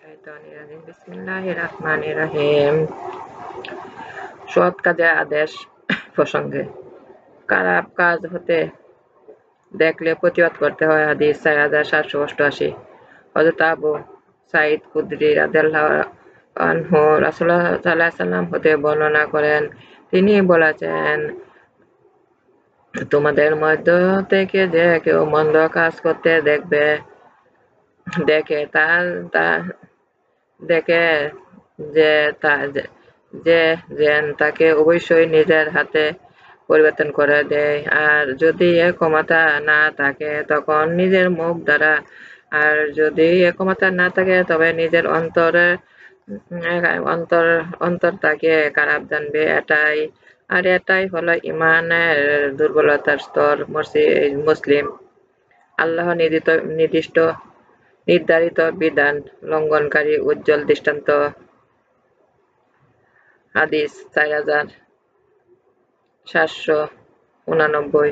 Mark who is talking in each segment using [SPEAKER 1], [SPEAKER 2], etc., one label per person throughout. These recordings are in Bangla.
[SPEAKER 1] শাইতানির বিসমিল্লাহির রহমানির রহিম। সৎ কাজের আদেশ প্রসঙ্গে খারাপ কাজ হতে দেখলে প্রতিবাদ করতে হয়। হাদিস 4788। হযরত আবু সাঈদ খুদরী রাদিয়াল্লাহু আনহু রাসূলুল্লাহ সাল্লাল্লাহু আলাইহি ওয়াসাল্লাম হতে বর্ণনা করেন, তিনি বলেছেন, তোমাদের মধ্য থেকে যে কেউ মন্দ কাজ করতে দেখে যেন তাকে অবশ্যই নিজের হাতে পরিবর্তন করে দেয়, আর যদি এ ক্ষমতা না থাকে তখন নিজের মুখ দ্বারা, আর যদি এ ক্ষমতা না থাকে তবে নিজের অন্তর তাকে খারাপ জানবে। এটাই হলো ইমানের দুর্বলতার স্তর। মুসলিম। আল্লাহ নির্ধারিত বিধান লঙ্ঘনকারী উজ্জ্বল দৃষ্টান্ত। হাদিস 4789।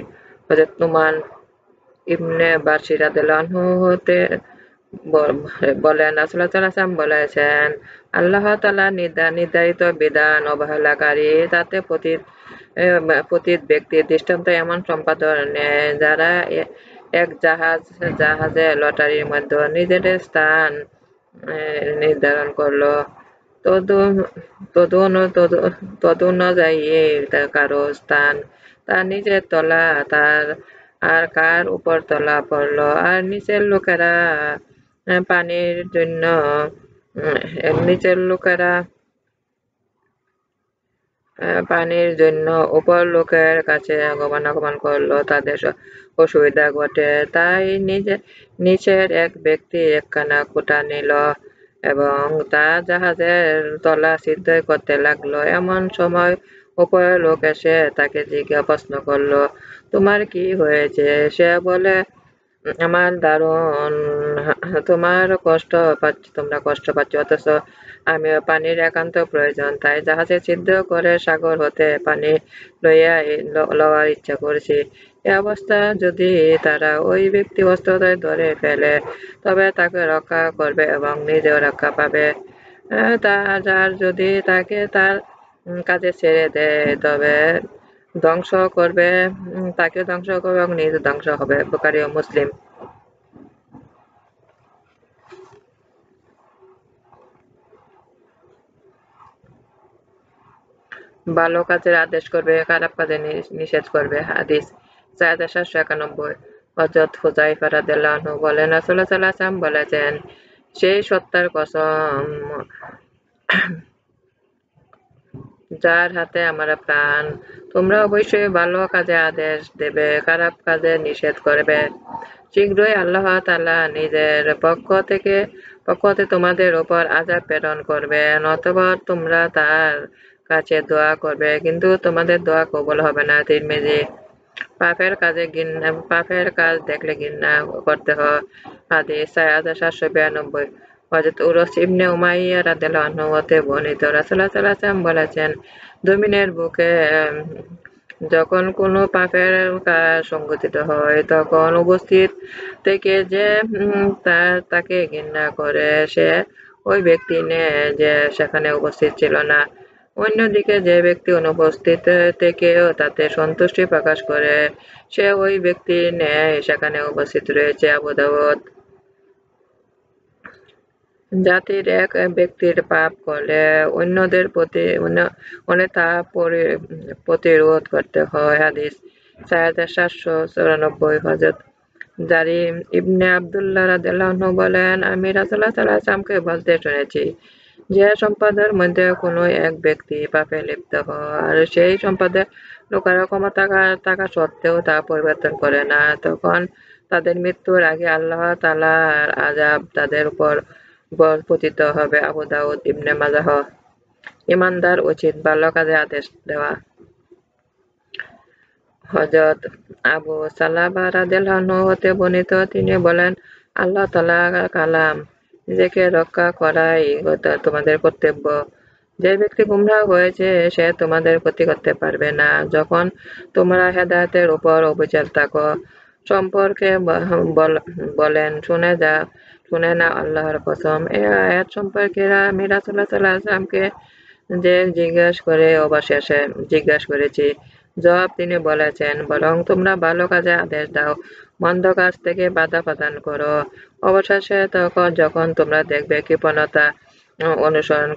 [SPEAKER 1] হযরত নুমান ইবনে বাশির রাদিয়াল্লাহু আনহু হতে বলেন, রাসূলুল্লাহ সাল্লাল্লাহু আলাইহি ওয়াসাল্লাম বলেছেন, আল্লাহ তাআলা নির্ধারিত বিধান অবহেলাকারী তাতে পতিত ব্যক্তির দৃষ্টান্ত এমন সম্পাদক ন্যায়, যারা এক জাহাজে লটারির মধ্যে নিজের স্থান নির্ধারণ করল। তদনুযায়ী কারো স্থান তার নিচের তলা, আর কার উপর তলা পড়ল, আর নিচের লোকেরা পানির জন্য উপর লোকের কাছে আগমন করল, তাদের অসুবিধা ঘটে। তাই নিচের এক ব্যক্তি একখানা খুঁটা নিল এবং তা জাহাজের তলা ছিদ্র করতে লাগলো। এমন সময় উপরের লোক এসে তাকে প্রশ্ন করল, তোমার কি হয়েছে? সে বলে, আমার দারুণ তোমরা কষ্ট পাচ্ছ, অথচ আমিও পানির একান্ত প্রয়োজন, তাই জাহাজে ছিদ্র করে সাগর হতে পানি লওয়ার ইচ্ছা করছি। এ অবস্থা যদি তারা ওই ব্যক্তি বস্তুতে ধরে ফেলে তবে তাকে রক্ষা করবে এবং নিজেও রক্ষা পাবে। আর যদি তাকে তার কাজে ছেড়ে দেয় তবে তাকে ধ্বংস করবে এবং নিজে ধ্বংস হবে। বুখারী ও মুসলিম। ভালো কাজের আদেশ করবে, খারাপ কাজের নিষেধ করবে। হাদিস 4791। হযরত হুযায়ফা রাদিয়াল্লাহু আনহু বলেন, রাসূলুল্লাহ সাল্লাল্লাহু আলাইহি ওয়াসাল্লাম বলেছেন, সেই সত্তার কসম যার হাতে আমার প্রাণ, তোমরা অবশ্যই ভালো কাজের আদেশ দেবে, খারাপ কাজের নিষেধ করবে। শীঘ্রই আল্লাহ তাআলা নিজের পক্ষ হতে তোমাদের উপর আযাব প্রেরণ করবেন, অথবা তোমরা তার কাছে দোয়া করবে কিন্তু তোমাদের দোয়া কবুল হবে না। তিরমিজি। পাপের কাজ দেখলে ঘৃণা করতে হয়। হাদিস 4792। হযরত উরওয়া ইবনে উমাইয়া রাদিয়াল্লাহু আনহু হতে বর্ণিত, রাসূলুল্লাহ সাল্লাল্লাহু আলাইহি ওয়াসাল্লাম বলেছেন, জমিনের বুকে যখন কোনো পাপের কাজ সংঘটিত হয় তখন উপস্থিত থেকে যে তাকে ঘৃণা করে সে ওই ব্যক্তি নেয় যে সেখানে উপস্থিত ছিল না। অন্যদিকে যে ব্যক্তি অনুপস্থিত থেকেও তাতে সন্তুষ্টি প্রকাশ করে সে ওই ব্যক্তির ন্যায় সেখানে উপস্থিত রয়েছে। আবু দাউদ। জাতির এক ব্যক্তির পাপ করলে অন্যদের তা প্রতিরোধ করতে হয়। হাদিস 4794। হযরত জারির ইবনে আব্দুল্লাহ রাদিয়াল্লাহু আনহু বলেন, আমি রাসূলুল্লাহ সাল্লাল্লাহু আলাইহি ওয়াসাল্লামকে বলতে শুনেছি, যে সম্পদের মধ্যে কোনো এক ব্যক্তি পাপে লিপ্ত হয় আর সেই সম্পদের লোকেরা ক্ষমতা থাকা সত্ত্বেও তা পরিবর্তন করে না, তখন তাদের মৃত্যুর আগে আল্লাহ তাআলার আযাব তাদের উপর পতিত হবে। আবু দাউদ। ইবনে মাজাহ। ঈমানদার উচিত ভালো কাজের আদেশ দেওয়া। হযরত আবু সালামা রাদিয়াল্লাহু আনহু হতে বর্ণিত, তিনি বলেন, আল্লাহ তাআলার কালাম, নিজেকে রক্ষা করাই তোমাদের কর্তব্য। যে ব্যক্তি গুমরাহ হয়েছে সে তোমাদের ক্ষতি করতে পারবে না। যখন তোমরা হেদায়েতের উপর অবিচল থাকো সম্পর্কে বলেন, শুনে না, আল্লাহর কসম। এই আয়াত সম্পর্কে আমি রাসূলুল্লাহ সাল্লাল্লাহু আলাইহি ওয়াসাল্লামকে যে জিজ্ঞাসা করেছি, জবাব তিনি বলেছেন, বরং তোমরা ভালো কাজে আদেশ দাও, মন্দ কাজ থেকে বাধা প্রদান করো। অবশেষে যখন তোমরা দেখবে কৃপণতা অনুসরণ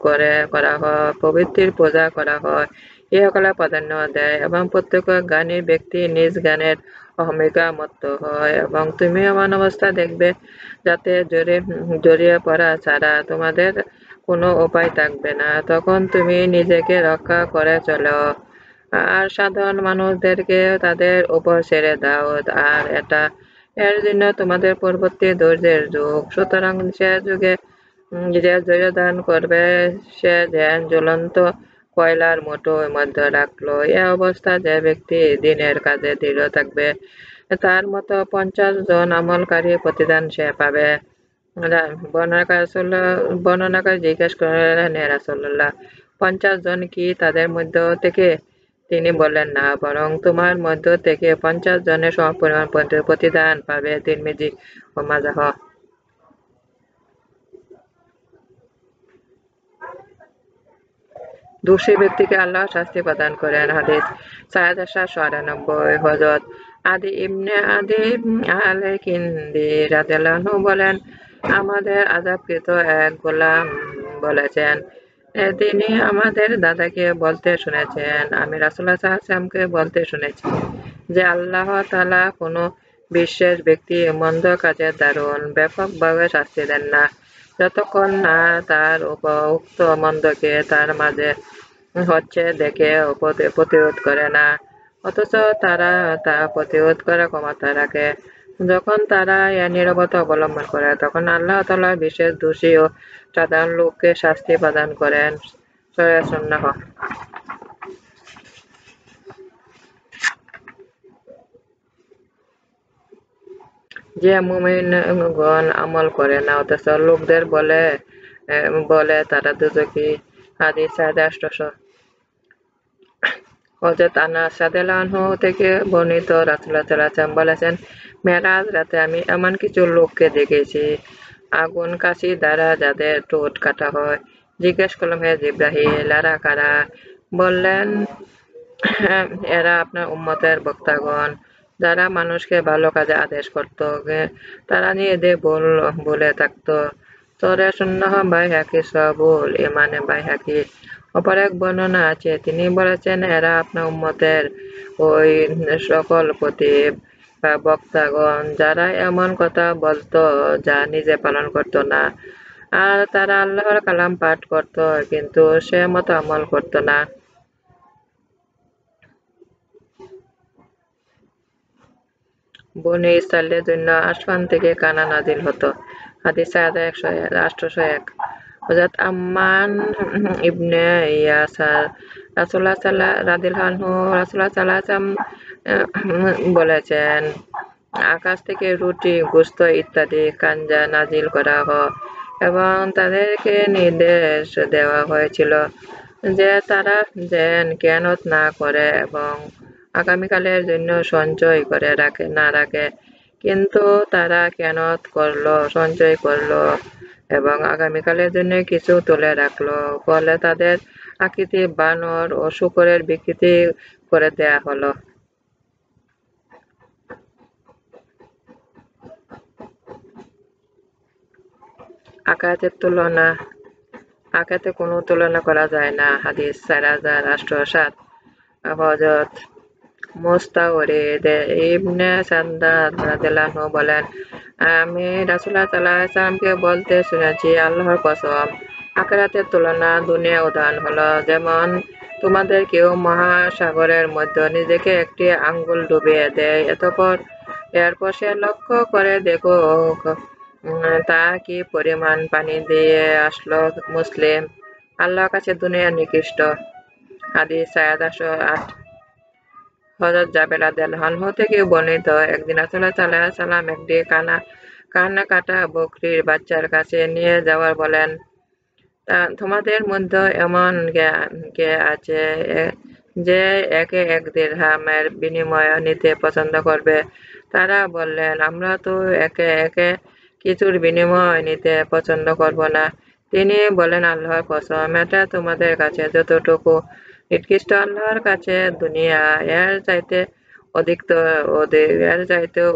[SPEAKER 1] করা হয়, প্রবৃত্তির পূজা করা হয়, ইহকালে প্রাধান্য দেয় এবং প্রত্যেক জ্ঞানী ব্যক্তি নিজ জ্ঞানের অহমিকা মত্ত হয়, এবং তুমি এমন অবস্থা দেখবে যাতে জড়িয়ে পড়া ছাড়া তোমাদের কোনো উপায় থাকবে না। তখন তুমি নিজেকে রক্ষা করে চলো আর সাধারণ মানুষদেরকে তাদের উপর ছেড়ে দাও। আর এর জন্য তোমাদের পরবর্তী ধৈর্যের যুগ। সুতরাং যে ধৈর্য ধারণ করবে সে যেন জ্বলন্ত কয়লার মুঠোর মধ্যে রাখলো। এ অবস্থা যে ব্যক্তি দিনের কাজে দৃঢ় থাকবে তার মতো 50 জন আমলকারী প্রতিদান সে পাবে। বর্ণনাকারী জিজ্ঞেস করলেন, হে রাসূলুল্লাহ, 50 জন কি তাদের মধ্য থেকে? তিনি বললেন, না, বরং তোমার মধ্য থেকে 50 জনের সমপরিমাণ প্রতিদান পাবে। তিরমিজি ও মাজাহ। দোষী ব্যক্তিকে আল্লাহ শাস্তি প্রদান করেন। হাদিস 4794। হযরত আদি ইবনে আদি আল-কিন্দি রাদিয়াল্লাহু আনহু বলেন, আমাদের আযাবকৃত এক গোলাম বলেছেন, তিনি আমাদের দাদাকে বলতে শুনেছেন, আমি রাসূলুল্লাহ সাল্লাল্লাহু আলাইহি ওয়াসাল্লামকে বলতে শুনেছি যে আল্লাহ তাআলা কোনো বিশেষ ব্যক্তি মন্দ কাজের দারুণ ব্যাপকভাবে শাস্তি দেন না যতক্ষণ না তার উক্ত মন্দকে তার মাঝে হচ্ছে দেখে প্রতিরোধ করে না, অথচ তারা তা প্রতিরোধ করার ক্ষমতা রাখে। যখন তারা নীরবতা অবলম্বন করে তখন আল্লাহ তাআলা বিশেষ দোষী ও সাধারণ লোককে শাস্তি প্রদান করেন। সূরা আন-নাহ। যে মুমিনগণ আমল করে না অথচ লোকদের বলে তারা দোজখী। হাদিস 4800। হযরত আনাস রাদিয়াল্লাহু আনহু থেকে বর্ণিত, রাসূলুল্লাহ সাল্লাল্লাহু আলাইহি ওয়াসাল্লাম বলেছেন, মেরাজ রাতে আমি এমন কিছু লোককে দেখেছি আগুন কাশি দ্বারা যাদের ঠোঁট কাটা হয়। জিজ্ঞেস করলাম, হে জিবরাইল, এরা কারা? বললেন, এরা আপনার উম্মতের বক্তাগণ, যারা মানুষকে ভালো কাজে আদেশ করত, তারা নিজেদের ভুলে থাকত। সূরা আন-নাহ, বাইহাকী, সহিহুল ঈমানে বাইহাকী। অপর এক বর্ণনা আছে, তিনি বলেছেন, এরা আপনার উম্মতের ওই সকল খতীব বা বক্তাগণ যারা এমন কথা বলতো যা নিজে পালন করত না, আর তারা আল্লাহর কালাম পাঠ করত কিন্তু সে মতো আমল করত না। বনী ইসরাঈলের জন্য আসমান থেকে কানা নাজিল হতো। হাদিস 4801। হযরত আম্মার ইবনে ইয়াসার রাসূলুল্লাহ রাদিয়াল্লাহু আনহু বলেছেন, আকাশ থেকে রুটি, গোশত ইত্যাদি খানজা নাজিল করা হয় এবং তাদেরকে নির্দেশ দেওয়া হয়েছিল যে তারা যেন খেয়ানত না করে এবং আগামীকালের জন্য সঞ্চয় করে রাখে, কিন্তু তারা খেয়ানত করলো, সঞ্চয় করলো এবং আগামীকালের জন্য কিছু তুলে রাখলো, ফলে তাদের আকৃতি বানর ও শূকরের বিকৃতি করে দেয়া হলো। আকাতে কোনো তুলনা করা যায় না। হাদিস 4807। হযরত মুস্তাওরিদ ইবনে সাদ্দাদ রাদিয়াল্লাহু আনহু বলেন, আমি রাসূলুল্লাহ সাল্লাল্লাহু আলাইহি ওয়াসাল্লামকে বলতে শুনেছি, আল্লাহর কসম, আখিরাতের তুলনা দুনিয়ার উদাহরণ হলো যেমন তোমাদের কেউ মহাসাগরের মধ্যে নিজেকে একটি আঙ্গুল ডুবিয়ে দেয়, এরপর সে লক্ষ্য করে দেখো তা কি পরিমাণ পানি দিয়ে আসলো। মুসলিম। আল্লাহর কাছে দুনিয়া নিকৃষ্ট। হাদিস 4808। হযরত জাবের রাদিয়াল্লাহু আনহু থেকে বর্ণিত, একদিন রাসূলুল্লাহ সাল্লাল্লাহু আলাইহি ওয়াসাল্লাম একটি কান্না কাটা বকরীর বাচ্চার কাছে নিয়ে যাওয়ার বলেন, তোমাদের মধ্যে এমন কে আছে যে একে 1 দিরহামের বিনিময়ে নিতে পছন্দ করবে? তারা বললেন, আমরা তো একে কিছুর বিনিময় নিতে পছন্দ করব না। তিনি বলেন, আল্লাহর কসম, এটা তোমাদের কাছে যতটুকু নিকৃষ্ট আল্লাহর কাছে দুনিয়া এর চাইতে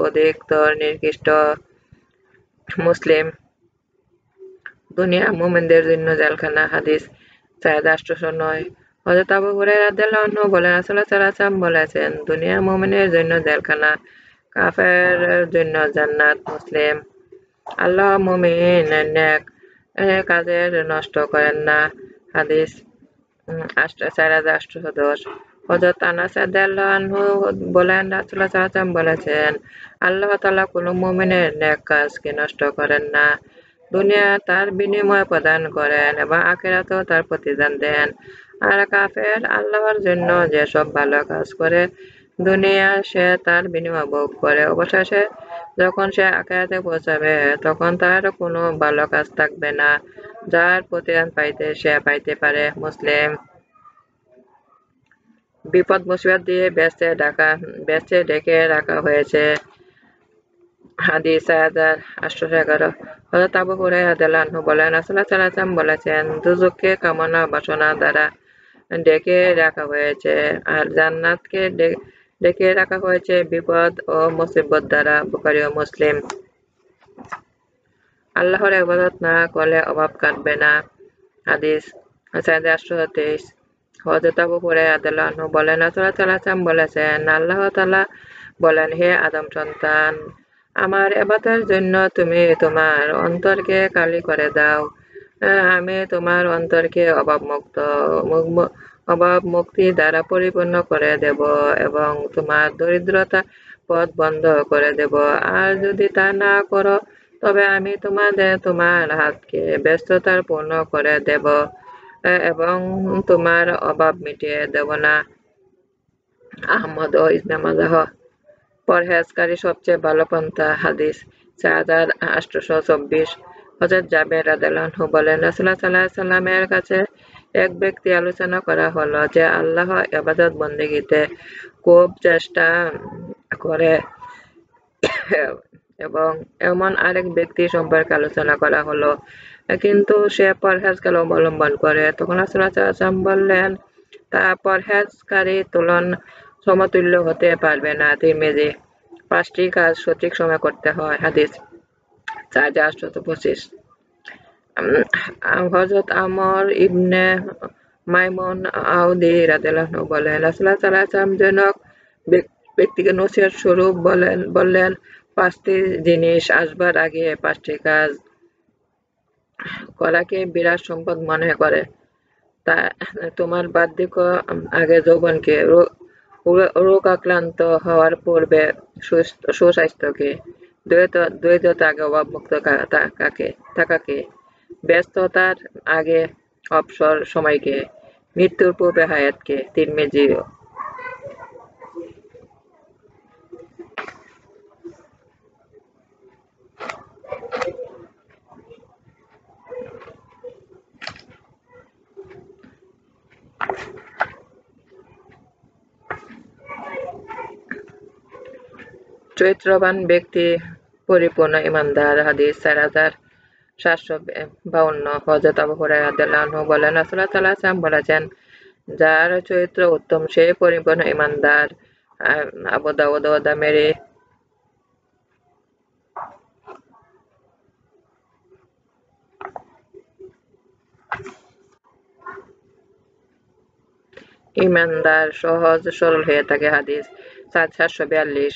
[SPEAKER 1] অধিকতর নিকৃষ্ট। মুসলিম। দুনিয়া মুমিনদের জন্য জেলখানা। হাদিস 4809। হযরত আবু হুরায়রা রাদিয়াল্লাহু আনহু বলেন, রাসূলুল্লাহ সাল্লাল্লাহু আলাইহি ওয়াসাল্লাম বলেছেন, দুনিয়া মুমিনের জন্য জেলখানা, কাফেরের জন্য জান্নাত। মুসলিম। আল্লাহ মুমিনের নেক কাজের নষ্ট করেন না। হাদিস 4810। হযরত আনাস রাদিয়াল্লাহু আনহু বলেন, রাসূলুল্লাহ সাল্লাল্লাহু আলাইহি ওয়াসাল্লাম বলেছেন, আল্লাহ তাআলা কোনো মুমিনের নেক কাজকে নষ্ট করেন না। দুনিয়া তার বিনিময় প্রদান করেন এবং আখিরাতেও তার প্রতিদান দেন। আর কাফের আল্লাহর জন্য যেসব ভালো কাজ করে দুনিয়া সে তার বিনিময় ভোগ করে, অবশেষে যখন সে আখিরাতে পৌঁছাবে তখন তার কোনো ভালো কাজ থাকবে না যার প্রতিদান সে পাইতে পারে। মুসলিম। বিপদ মুসিবত দিয়ে বেঁচে ঢেকে রাখা হয়েছে। হাদিস 4811। হযরত আবু হুরায়রা রাদিয়াল্লাহু আনহু বলেন, রাসূলুল্লাহ সাল্লাল্লাহু আলাইহি ওয়াসাল্লাম বলেছেন, দুজককে কামনা বাসনা দ্বারা ঢেকে রাখা হয়েছে আর জান্নাতকে ঢেকে রাখা হয়েছে বিপদ ও মুসিবত দ্বারা। বুখারী ও মুসলিম। আল্লাহর ইবাদত না করলে অভাব কাটবে না। হাদিস 4823। হযরত আবু হুরায়রা রাদিয়াল্লাহু আনহু বলেন, রাসূলুল্লাহ সাল্লাল্লাহু আলাইহি ওয়াসাল্লাম বলেছেন, আল্লাহ তাআলা বলেন, হে আদম সন্তান, আমার ইবাদতের জন্য তুমি তোমার অন্তরকে খালি করে দাও। আমি তোমার অন্তরকে অভাব মুক্তি দ্বারা পরিপূর্ণ করে দেব এবং তোমার দরিদ্রতা পথ বন্ধ করে দেব। আর যদি তা না করো তবে আমি তোমার হাতকে ব্যস্ততার পূর্ণ করে দেব এবং তোমার অভাব মিটিয়ে দেব না। আহমদ ও ইবনে মাজাহ। পরহেজগারী সবচেয়ে ভালো পন্থা। হাদিস 4824। হযরত জাবের রাদিয়াল্লাহু আনহু বলেন, রাসূলুল্লাহ সাল্লাল্লাহু আলাইহি ওয়াসাল্লামের কাছে এক ব্যক্তি আলোচনা করা হলো যে আল্লাহ ইবাদত বন্দেগীতে খুব চেষ্টা করে এবং এমন আরেক ব্যক্তি সম্পর্কে আলোচনা করা হলো কিন্তু সে পরহেজগার অবলম্বন করে। তখন রাসূলুল্লাহ সাল্লাল্লাহু আলাইহি ওয়াসাল্লাম বললেন, তা পরহেজগারী সমতুল্য হতে পারবে না। তিরমিজি। 5টি কাজ সঠিক সময়ে করতে হয়। হাদিস 4825। হযরত আমর ইবনে মাইমুন আউদি রাদিয়াল্লাহু আনহু বলেন, রাসূলুল্লাহ সাল্লাল্লাহু আলাইহি ওয়াসাল্লাম জনক ব্যক্তিকে নসিহত স্বরূপ বললেন, 5টি জিনিস আসবার আগে 5টি কাজ করাকে বিরাট সম্পদ মনে করে। তা তোমার বার্ধক্য আগে যৌবনকে, রোগাক্রান্ত হওয়ার পূর্বে সুস্বাস্থ্যকে, দরিদ্রতা আগে অভাবমুক্ত থাকাকে, ব্যস্ততার আগে অবসর সময়কে, মৃত্যুর পূর্বে হায়াতকে। তিরমিজি। চরিত্রবান ব্যক্তি পরিপূর্ণ ঈমানদার। হাদিস 4752। হযরত আবু হুরায়রা রাদিয়াল্লাহু আনহু বলেন, রাসূলুল্লাহ সাল্লাল্লাহু আলাইহি ওয়াসাল্লাম বলেছেন, যার চরিত্র উত্তম সে পরিপূর্ণ ঈমানদার। আবু দাউদ ও দামেরি। ঈমানদার সহজ সরল হয়ে থাকে। হাদিস 742।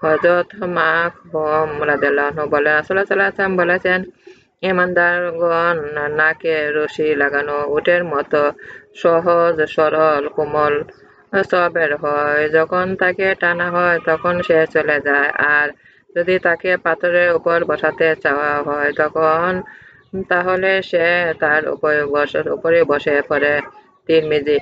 [SPEAKER 1] হযরত মাখবুম রাদিয়াল্লাহু আনহু বলেন, রাসূলুল্লাহ সাল্লাল্লাহু আলাইহি ওয়াসাল্লাম বলেছেন, ঈমানদারগণ নাকে রশি লাগানো উটের মতো সহজ সরল কোমল স্বভাবের হয়। যখন তাকে টানা হয় তখন সে চলে যায়, আর যদি তাকে পাথরের উপর বসাতে চাওয়া হয় তাহলে সে তার উপরে বসে পড়ে। তিরমিজি।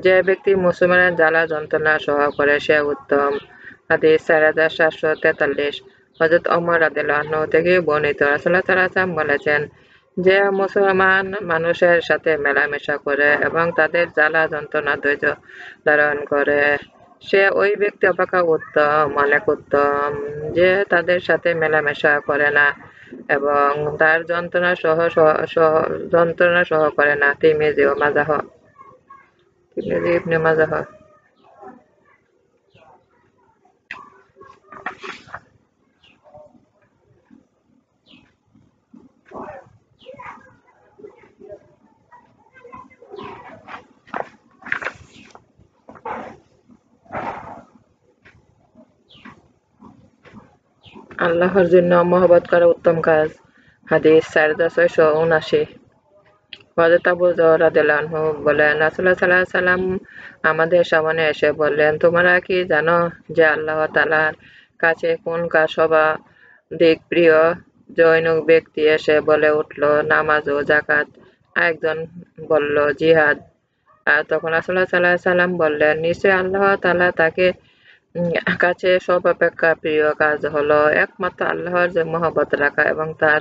[SPEAKER 1] যে ব্যক্তি মুসলমানের জ্বালা যন্ত্রণা সহ করে সে উত্তম। হাদিস 4743। হযরত ওমর রাদিয়াল্লাহু আনহু থেকে বর্ণিত, রাসূলুল্লাহ সাল্লাল্লাহু আলাইহি ওয়াসাল্লাম বলেছেন, যে মুসলমান মানুষের সাথে মেলামেশা করে এবং তাদের জ্বালা যন্ত্রণা ধৈর্য ধারণ করে সে ওই ব্যক্তি অপেক্ষা উত্তম, অনেক উত্তম, যে তাদের সাথে মেলামেশা করে না এবং তার যন্ত্রণা সহ করে না। তিরমিজি ও মাজাহ। তিরমিজি ইবনে মাজাহ। আল্লাহর জন্য মহব্বত করা উত্তম কাজ। হাদিস 4679। হযরত আবু যর রাদিয়াল্লাহু আনহু বলেন, রাসূলুল্লাহ সাল্লাল্লাহু আলাইহি ওয়াসাল্লাম আমাদের সামনে এসে বললেন, তোমরা কি জানো যে আল্লাহ তাআলার কাছে কোন কাজ সর্বাধিক প্রিয়? জনৈক ব্যক্তি এসে বলে উঠল, নামাজ ও যাকাত। আরেকজন বলল, জিহাদ। আর তখন রাসূলুল্লাহ সাল্লাল্লাহু আলাইহি ওয়াসাল্লাম বললেন, নিশ্চয়ই আল্লাহ তাআলা তাকে কাছে সর্বাপেক্ষা প্রিয় কাজ হলো একমাত্র আল্লাহর মহব্বত রাখা এবং তার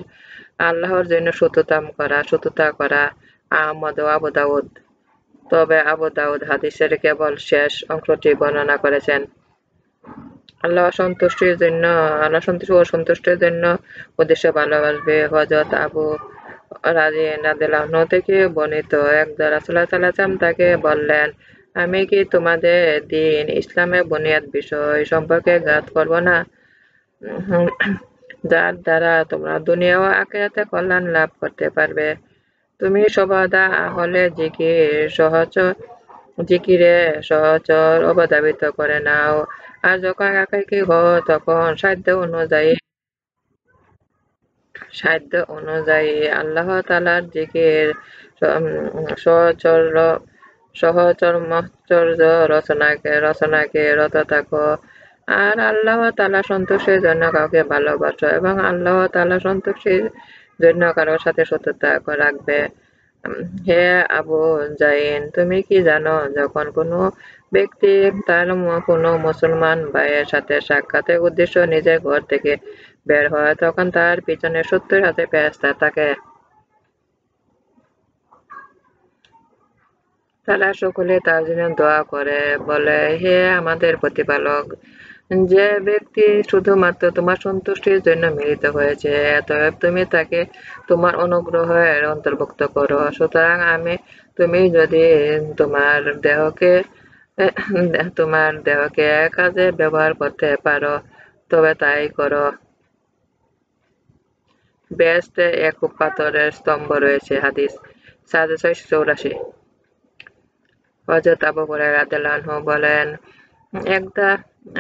[SPEAKER 1] আল্লাহর জন্য সততা করা। আহমদ ও আবু দাউদ। তবে আবু দাউদ হাদিসের কেবল শেষ অংশটি বর্ণনা করেছেন। আল্লাহ সন্তুষ্টি ও সন্তুষ্টির জন্য উদ্দেশ্য ভালোবাসবে। হযরত আবু রাদিয়াল্লাহু আনহু থেকে বর্ণিত, একদা রাসূলুল্লাহ সাল্লাল্লাহু আলাইহি ওয়াসাল্লাম তাকে বললেন, আমি কি তোমাদের দ্বীন ইসলামের বুনিয়াদ বিষয় সম্পর্কে জ্ঞাত করব না, যার দ্বারা তোমরা দুনিয়া ও আখিরাতে কল্যাণ লাভ করতে পারবে? তুমি সর্বদা আহলে জিকিরে সহচর অবধাবিত করে নাও, আর যখন একাকী হও তখন সাধ্য অনুযায়ী আল্লাহ তাআলার জিকির সহচর্য সহচর্মচর্য রচনাকে রত থাকো। আর আল্লাহ তাআলা সন্তুষ্টির জন্য কাউকে ভালোবাসো এবং আল্লাহ তাআলা সন্তুষ্টির জন্য কারোর সাথে সততা রাখবে। হে আবু জাইন, তুমি কি জানো, যখন কোনো ব্যক্তি তার কোনো মুসলমান ভাইয়ের সাথে সাক্ষাতের উদ্দেশ্যে নিজের ঘর থেকে বের হয়, তখন তার পিছনে 70,000 ফেরেশতা থাকে। তারা সকলে তার জন্য দোয়া করে, বলে, হে আমাদের প্রতিপালক, যে ব্যক্তি শুধুমাত্র তোমার সন্তুষ্টির জন্য মিলিত হয়েছে, অতএব তুমি তাকে তোমার অনুগ্রহের অন্তর্ভুক্ত করো। সুতরাং তুমি যদি তোমার দেহকে কাজে ব্যবহার করতে পারো তবে তাই করো। বেহেশতে এক পাথরের স্তম্ভ রয়েছে। হাদিস 4684। হযরত আবু হুরায়রা রাদিয়াল্লাহু আনহু বলেন, একদা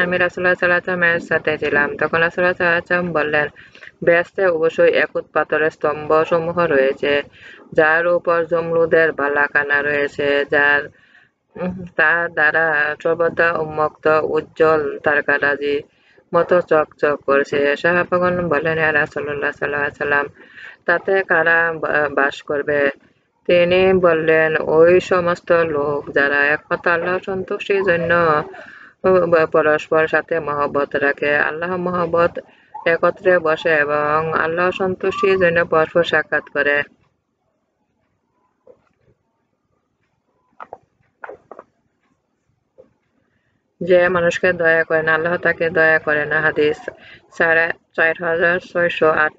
[SPEAKER 1] আমি রাসূলুল্লাহ সাল্লাল্লাহু আলাইহি ওয়াসাল্লামের সাথে ছিলাম। তখন রাসূলুল্লাহ সাল্লাল্লাহু আলাইহি ওয়াসাল্লাম বললেন, বেহেশতে অবশ্যই একুত পাথরের স্তম্ভ সমূহ রয়েছে, যার উপর জমরুদের বালাখানা রয়েছে, তার দ্বারা সর্বদা উন্মুক্ত উজ্জ্বল তারকারাজির মতো চকচক করছে। সাহাবাগণ বললেন, ইয়া রাসূলুল্লাহ সাল্লাল্লাহু আলাইহি ওয়াসাল্লাম, তাতে কারা বাস করবে? তিনি বললেন, ওই সমস্ত লোক যারা একমাত্র আল্লাহর সন্তুষ্টির জন্য পরস্পর সাথে মহব্বত রাখে, আল্লাহ মহব্বত একত্রে বসে এবং আল্লাহ সন্তুষ্টির জন্য পরস্পর সাক্ষাৎ করে। যে মানুষকে দয়া করে না, আল্লাহ তাকে দয়া করে না। হাদিস 4608।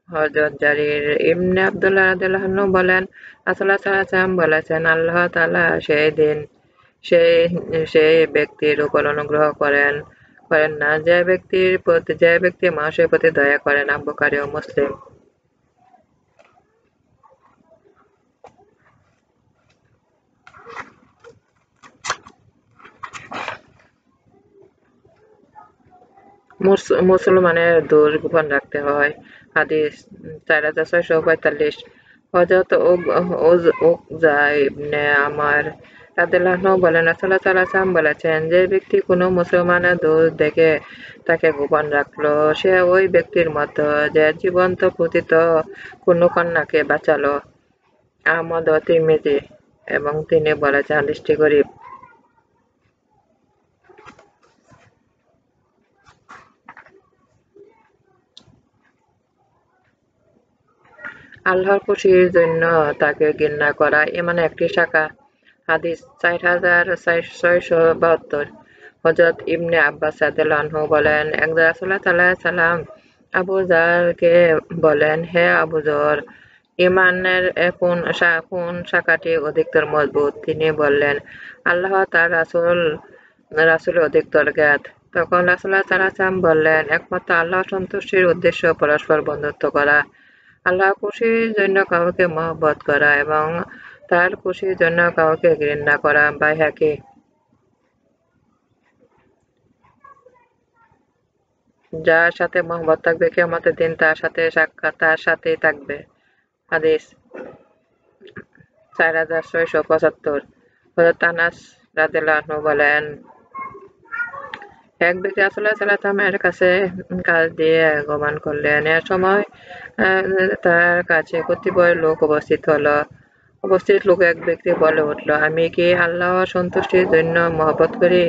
[SPEAKER 1] হযরত জারির ইবনে আব্দুল্লাহ রাদিয়াল্লাহু আনহু বলেন, রাসূলুল্লাহ সাল্লাল্লাহু আলাইহি ওয়াসাল্লাম বলেছেন, আল্লাহ তাআলা সেই ব্যক্তির উপর অনুগ্রহ করেন না যে ব্যক্তি মানুষের প্রতি দয়া করে না। বুখারী ও মুসলিম। মুসলমানের দোষ গোপন রাখতে হয়। হাদিস 4645। হযরত উকবা ইবনে আমর রাদিয়াল্লাহু আনহু বলেন, রাসূলুল্লাহ সাল্লাল্লাহু আলাইহি ওয়াসাল্লাম বলেছেন, যে ব্যক্তি কোনো মুসলমানের দোষ দেখে তাকে গোপন রাখলো, সে ওই ব্যক্তির মতো যে জীবন্ত পতিত কোনো কন্যাকে বাঁচালো। আহমদ ও তিরমিজি। এবং তিনি বলেছেন, হাদিসটি গরীব। আল্লাহর খুশির জন্য তাকে ঘৃণা করা ঈমানের একটি শাখা। হাদিস 4672। হযরত ইবনে আব্বাস রাদিয়াল্লাহু আনহু বলেন, একদা রাসূলুল্লাহ সাল্লাল্লাহু আলাইহি সাল্লাম আবু যরকে বলেন, হে আবু যর, ঈমানের কোন শাখাটি অধিকতর মজবুত? তিনি বললেন, আল্লাহ তার রাসূলের অধিকতর জ্ঞাত। তখন রাসূলুল্লাহ সাল্লাল্লাহু আলাইহি ওয়াসাল্লাম বললেন, একমাত্র আল্লাহ সন্তুষ্টির উদ্দেশ্য পরস্পর বন্ধুত্ব করা, আল্লাহ খুশির জন্য কাউকে মহব্বত করা এবং তার খুশির জন্য কাউকে ঘৃণা করা। বাইহাকী। যার সাথে মহব্বত থাকবে কিয়ামতের দিন তার সাথে সাক্ষাৎ তার সাথেই থাকবে। হাদিস 4675। হযরত আনাস রাদিয়াল্লাহু আনহু বলেন, এক ব্যক্তি রাসূলুল্লাহ সাল্লাল্লাহু আলাইহি ওয়াসাল্লামের কাছ দিয়ে গমন করলেন। এ সময় তার কাছে কতিপয় লোক উপস্থিত লোক এক ব্যক্তি বলে উঠল, আমি কি আল্লাহর সন্তুষ্টির জন্য মহব্বত করি?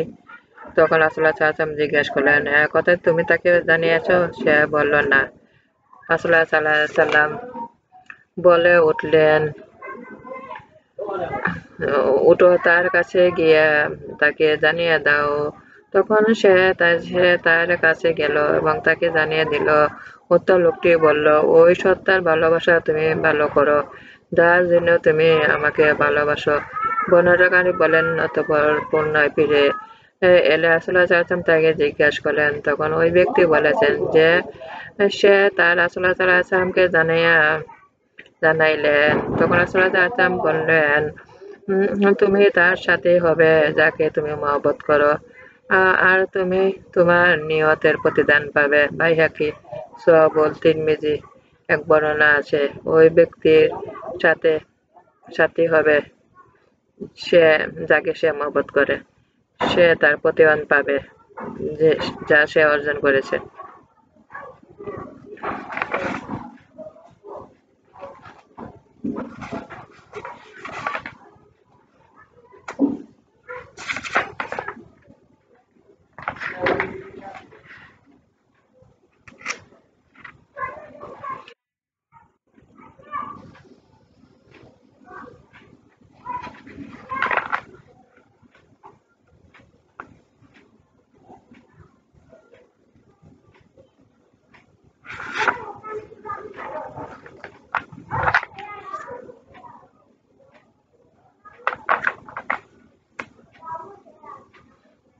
[SPEAKER 1] তখন রাসূলুল্লাহ সাল্লাল্লাহু আলাইহি ওয়াসাল্লাম জিজ্ঞেস করলেন, কথা তুমি তাকে জানিয়েছ? সে বলল, না। রাসূলুল্লাহ সাল্লাল্লাহু আলাইহি ওয়াসাল্লাম বলে উঠলেন, উঠো, তার কাছে গিয়ে তাকে জানিয়ে দাও। তখন সে তার কাছে গেল এবং তাকে জানিয়ে দিল। উত্তর লোকটি বলল, ওই সত্তার ভালোবাসা তুমি ভালো করো যার জন্য তুমি আমাকে ভালোবাসো। বর্ণনাকারী বলেন, অতঃপর পুনরায় ফিরে এলে রাসূলুল্লাহ সাল্লাল্লাহু আলাইহি ওয়াসাল্লাম তাকে জিজ্ঞেস করলেন। তখন ওই ব্যক্তি বলেছেন যে সে তার রাসূলুল্লাহ সাল্লাল্লাহু আলাইহি ওয়াসাল্লামকে জানাইলেন। তখন রাসূলুল্লাহ সাল্লাল্লাহু আলাইহি ওয়াসাল্লাম বললেন, তুমি তার সাথে হবে যাকে তুমি মহব্বত করো, আর তুমি তোমার নিয়তের প্রতিদান পাবে। বাইহাকী। সওয়াবুল তিরমিজি। এক বর্ণনা আছে, ওই ব্যক্তির সাথে সাথী হবে যাকে সে মহব্বত করে, সে তার প্রতিদান পাবে যা সে অর্জন করেছে।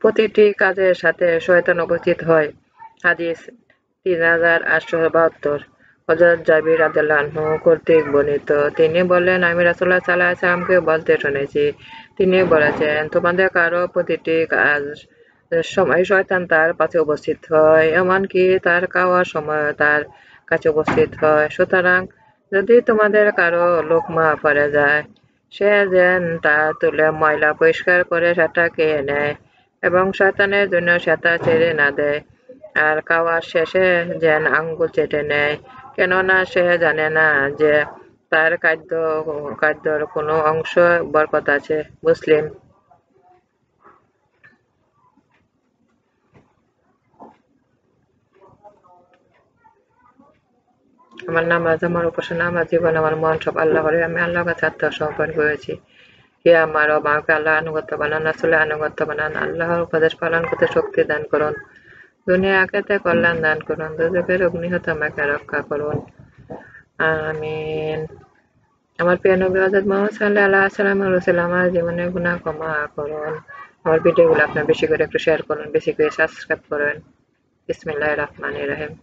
[SPEAKER 1] প্রতিটি কাজের সাথে শয়তান উপস্থিত হয়। হাদিস 3872। হযরত জাবির রাদিয়াল্লাহু আনহু কর্তৃক বর্ণিত, তিনি বলেন, আমি রাসূলুল্লাহ সাল্লাল্লাহু আলাইহি ওয়াসাল্লামকে বলতে শুনেছি, তিনি বলেছেন, তোমাদের কারো প্রতিটি কাজের সময় শয়তান তার পাশে উপস্থিত হয়, এমনকি তার খাওয়ার সময় তার কাছে উপস্থিত হয়। সুতরাং যদি তোমাদের কারো লোকমা পড়ে যায়, সে যেন তা তুলে ময়লা পরিষ্কার করে সেটা খেয়ে নেয় এবং শয়তানের জন্য সেটা ছেড়ে না দেয়, আর খাওয়ার শেষে যেন আঙ্গুল চেটে নেয়, কেননা সে জানে না যে তার খাদ্যর কোনো অংশ বরকত আছে। মুসলিম। আমার নামাজ, আমার উপাসনা, আমার জীবন, আমার মন সব আল্লাহরই। আমি আল্লাহর কাছে আত্মসমর্পণ করেছি। হে আমার রব, আমাকে আল্লাহর আনুগত্য বানান, রাসূলের আনুগত্য বানান, আল্লাহর উপদেশ পালন করতে শক্তি দান করুন, দুনিয়া আখিরাতে কল্যাণ দান করুন, দোজখের অগ্নি হতে আমাকে রক্ষা করুন। আমিন। আমার প্রিয় নবী হযরত মুহাম্মদ সাল্লাল্লাহু আলাইহি ওয়াসাল্লামের রাসূল, আমার জীবনের গুনাহ ক্ষমা করুন। আমার ভিডিওগুলো আপনারা বেশি করে একটু শেয়ার করুন, বেশি করে সাবস্ক্রাইব করুন। বিসমিল্লাহির রহমানির রহিম।